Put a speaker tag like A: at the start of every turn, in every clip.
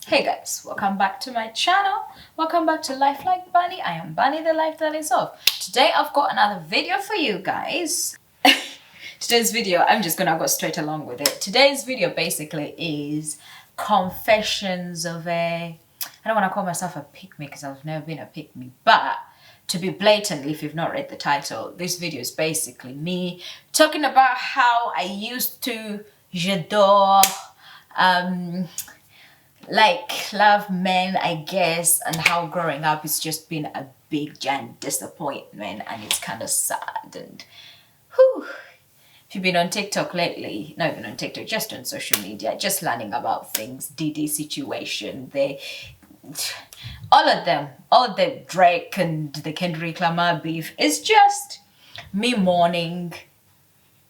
A: Hey guys, welcome back to my channel. Welcome back to Life Like Bunny. I am Bunny, the life that is off. Today I've got another video for you guys. Today's video, I'm just gonna go straight along with it. Today's video basically is confessions of I don't want to call myself a pick-me because I've never been a pick-me, but to be blatantly, if you've not read the title, this video is basically me talking about how I used to j'adore, love men, I guess, and how growing up it's just been a big giant disappointment and it's kind of sad. And whew, if you've been on TikTok lately, not even on TikTok, just on social media, just learning about things, Diddy situation, all of them, all the Drake and the Kendrick Lamar beef, it's just me mourning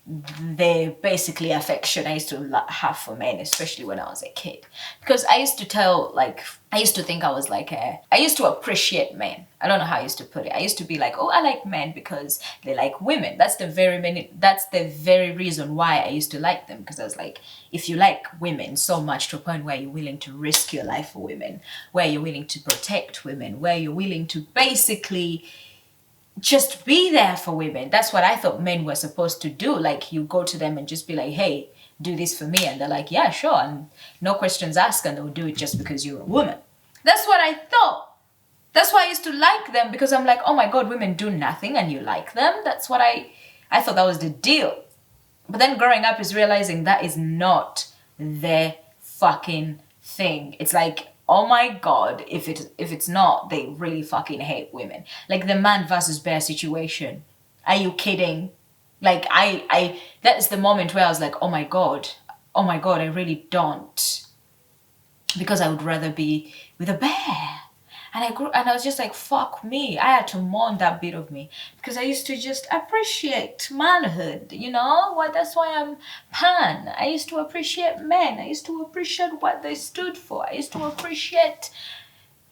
A: the basically affection I used to have for men, especially when I was a kid. Because I used to think I was I used to appreciate men. I don't know how I used to put it. I used to be like, oh, I like men because they like women. That's the very reason why I used to like them. Because I was like, if you like women so much to a point where you're willing to risk your life for women, where you're willing to protect women, where you're willing to basically just be there for women. That's what I thought men were supposed to do. Like, you go to them and just be like, hey, do this for me. And they're like, yeah, sure. And no questions asked, and they'll do it just because you're a woman. That's what I thought. That's why I used to like them, because I'm like, oh my God, women do nothing and you like them. That's what I thought that was the deal. But then growing up is realizing that is not the fucking thing. It's like, oh my God, if it's not, they really fucking hate women. Like the man versus bear situation. Are you kidding? Like I that is the moment where I was like, oh my God, I really don't. Because I would rather be with a bear. And I was just like, fuck me. I had to mourn that bit of me because I used to just appreciate manhood, you know? Well, that's why I'm pan. I used to appreciate men. I used to appreciate what they stood for. I used to appreciate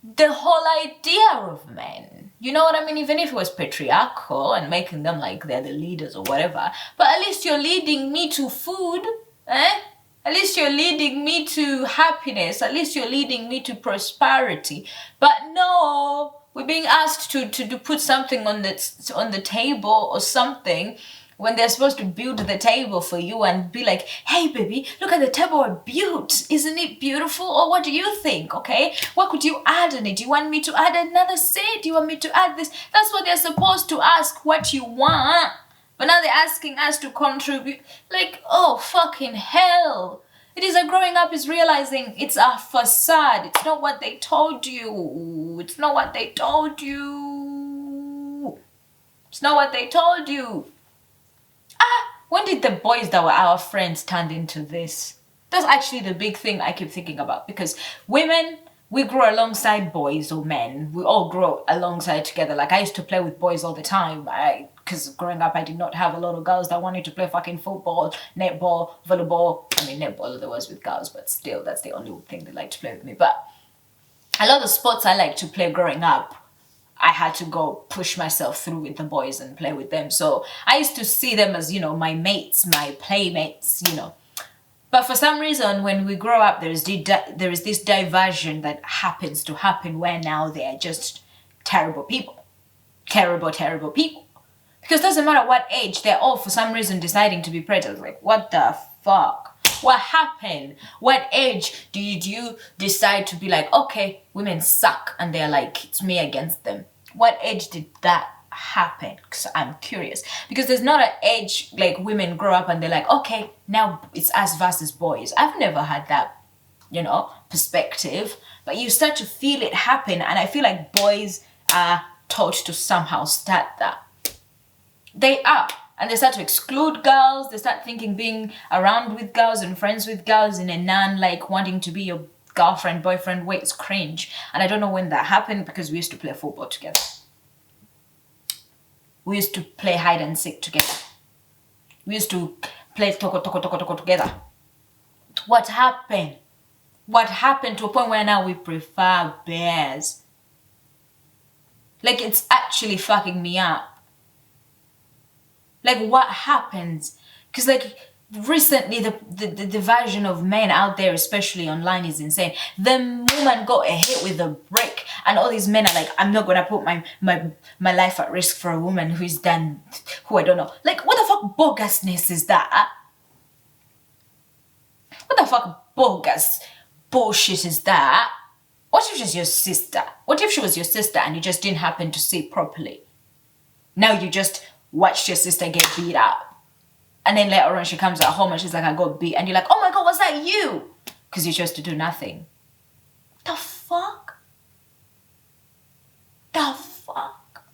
A: the whole idea of men. You know what I mean? Even if it was patriarchal and making them like they're the leaders or whatever. But at least you're leading me to food, eh? At least you're leading me to happiness. At least you're leading me to prosperity. But no, we're being asked to put something on the table or something when they're supposed to build the table for you and be like, hey baby, look at the table I built. Isn't it beautiful? Or what do you think? Okay, what could you add in it? Do you want me to add another seat? Do you want me to add this? That's what they're supposed to ask, what you want. But now they're asking us to contribute. Like, oh, fucking hell. It is a growing up is realizing it's a facade. It's not what they told you. It's not what they told you. It's not what they told you. When did the boys that were our friends turn into this? That's actually the big thing I keep thinking about. Because women, we grow alongside boys or men. We all grow alongside together. Like, I used to play with boys all the time. Because growing up, I did not have a lot of girls that wanted to play fucking football, netball, volleyball. I mean, netball there was with girls, but still, that's the only thing they like to play with me. But a lot of sports I like to play growing up, I had to go push myself through with the boys and play with them. So I used to see them as, my mates, my playmates, But for some reason, when we grow up, there is this diversion that happens to happen where now they are just terrible people. Terrible people. Because it doesn't matter what age, they're all for some reason deciding to be predators. Like, what the fuck? What happened? What age did you decide to be like, okay, women suck, and they're like, it's me against them? What age did that happen? Because I'm curious. Because there's not an age like women grow up and they're like, okay, now it's us versus boys. I've never had that, perspective. But you start to feel it happen, and I feel like boys are taught to somehow start that. They are. And they start to exclude girls. They start thinking being around with girls and friends with girls in a non wanting to be your girlfriend, boyfriend way is cringe. And I don't know when that happened because we used to play football together. We used to play hide and seek together. We used to play toko together. What happened? What happened to a point where now we prefer bears? Like, it's actually fucking me up. Like, what happens? Because, recently the version of men out there, especially online, is insane. The woman got a hit with a brick, and all these men are like, I'm not gonna put my life at risk for a woman who's done, who I don't know. Like, what the fuck bogusness is that? What the fuck bogus bullshit is that? What if she's your sister? What if she was your sister and you just didn't happen to see properly? Now you just watched your sister get beat up. And then later on she comes at home and she's like, I got beat. And you're like, oh my God, was that you? Because you chose to do nothing. The fuck? The fuck?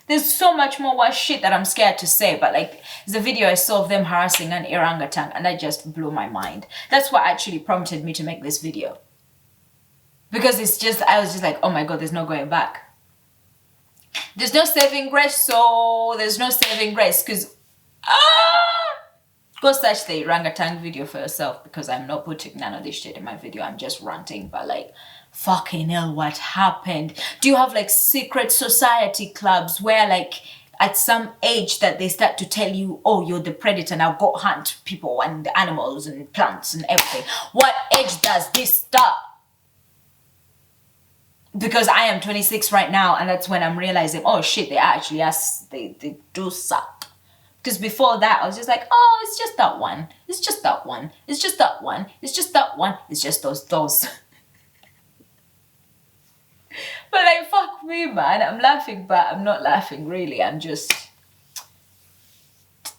A: There's so much more worse shit that I'm scared to say. But like, there's a video I saw of them harassing an orangutan and that just blew my mind. That's what actually prompted me to make this video. Because it's just, I was just like, oh my God, there's no going back. There's no saving grace, so there's no saving grace. Because, go search the orangutan video for yourself, because I'm not putting none of this shit in my video. I'm just ranting, but like, fucking hell, what happened? Do you have like secret society clubs where like at some age that they start to tell you, oh, you're the predator, now go hunt people and animals and plants and everything? What age does this start? Because I am 26 right now, and that's when I'm realizing, oh shit, they do suck. Because before that, I was just like, oh, it's just that one. It's just that one. It's just that one. It's just that one. It's just those. But like, fuck me, man. I'm laughing, but I'm not laughing really. I'm just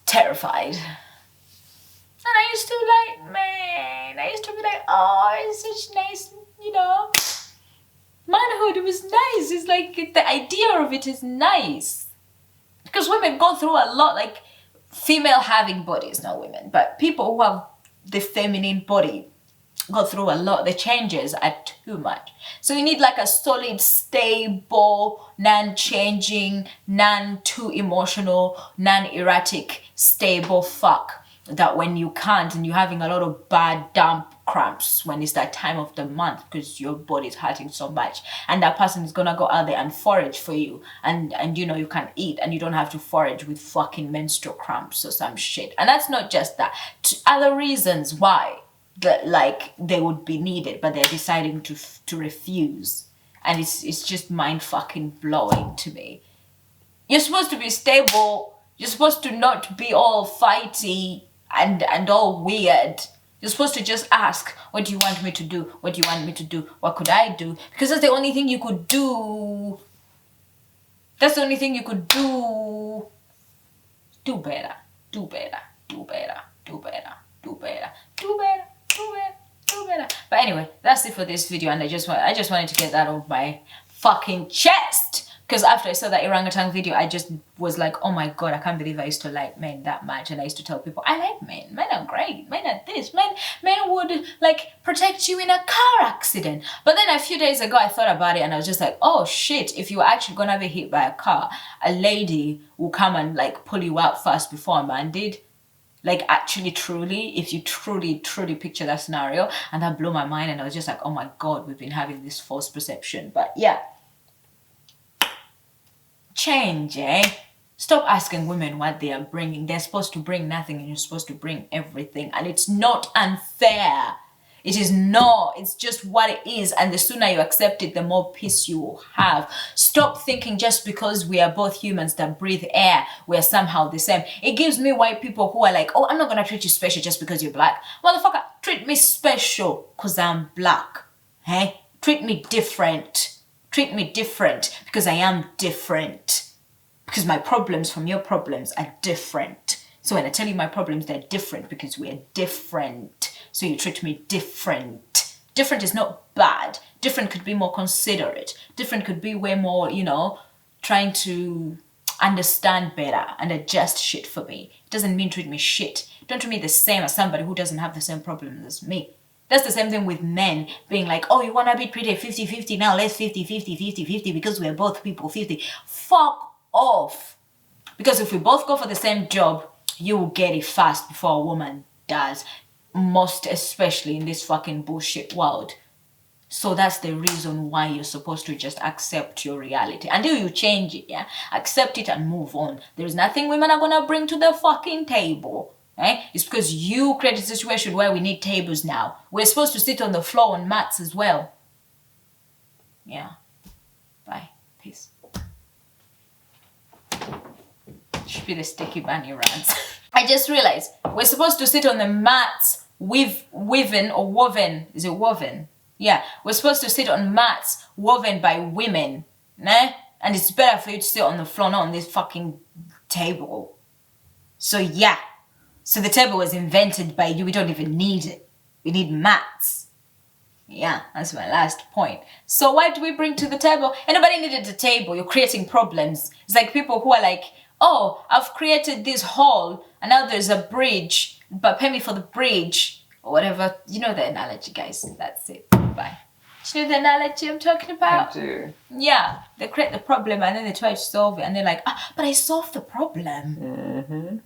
A: terrified. And I used to like, man, I used to be like, oh, it's such nice, manhood was nice. It's like the idea of it is nice. Because women go through a lot, like female having bodies, not women, but people who have the feminine body go through a lot. The changes are too much. So you need like a solid, stable, non-changing, non-too emotional, non-erratic, stable fuck. That when you can't and you're having a lot of bad damp cramps when it's that time of the month because your body's hurting so much, and that person is gonna go out there and forage for you, and you can eat and you don't have to forage with fucking menstrual cramps or some shit. And that's not just that, other reasons why that like they would be needed, but they're deciding to refuse. And it's just mind fucking blowing to me. You're supposed to be stable. You're supposed to not be all fighty and all weird. You're supposed to just ask, what do you want me to do? What do you want me to do? What could I do? Because that's the only thing you could do. That's the only thing you could do. Do better. Do better. Do better. Do better. Do better. Do better. Do better. Do better. But anyway, that's it for this video, and I just wanted to get that off my fucking chest. Because after I saw that orangutan video, I just was like, oh my God, I can't believe I used to like men that much. And I used to tell people, I like men. Men are great. Men are this. Men would like protect you in a car accident. But then a few days ago, I thought about it and I was just like, oh shit, if you're actually going to be hit by a car, a lady will come and like pull you out first before a man did. Like actually, truly, if you truly picture that scenario. And that blew my mind. And I was just like, oh my God, we've been having this false perception. But yeah. Change, eh? Stop asking women what they are bringing. They're supposed to bring nothing and you're supposed to bring everything. And it's not unfair. It is not. It's just what it is. And the sooner you accept it, the more peace you will have. Stop thinking just because we are both humans that breathe air, we're somehow the same. It gives me white people who are like, oh, I'm not going to treat you special just because you're black. Motherfucker, treat me special because I'm black. Hey? Treat me different. Treat me different because I am different. Because my problems from your problems are different. So when I tell you my problems, they're different because we're different. So you treat me different. Different is not bad. Different could be more considerate. Different could be way more, trying to understand better and adjust shit for me. It doesn't mean treat me shit. Don't treat me the same as somebody who doesn't have the same problems as me. That's the same thing with men being like, oh, you want to be treated 50-50 now, let's 50-50 because we're both people 50. Fuck off. Because if we both go for the same job, you will get it fast before a woman does. Most especially in this fucking bullshit world. So that's the reason why you're supposed to just accept your reality. Until you change it, yeah? Accept it and move on. There's nothing women are gonna bring to the fucking table. Eh? It's because you created a situation where we need tables now. We're supposed to sit on the floor on mats as well. Yeah. Bye. Peace. Should be the sticky bunny rants. I just realized we're supposed to sit on the mats woven. Is it woven? Yeah. We're supposed to sit on mats woven by women. Nah? And it's better for you to sit on the floor, not on this fucking table. So yeah. So the table was invented by you. We don't even need it. We need mats. Yeah, that's my last point. So what do we bring to the table? Anybody needed a table. You're creating problems. It's like people who are like, oh, I've created this hall and now there's a bridge, but pay me for the bridge or whatever. You know the analogy, guys. That's it. Bye. Do you know the analogy I'm talking about?
B: I do.
A: Yeah, they create the problem and then they try to solve it and they're like, but I solved the problem.
B: Mm-hmm.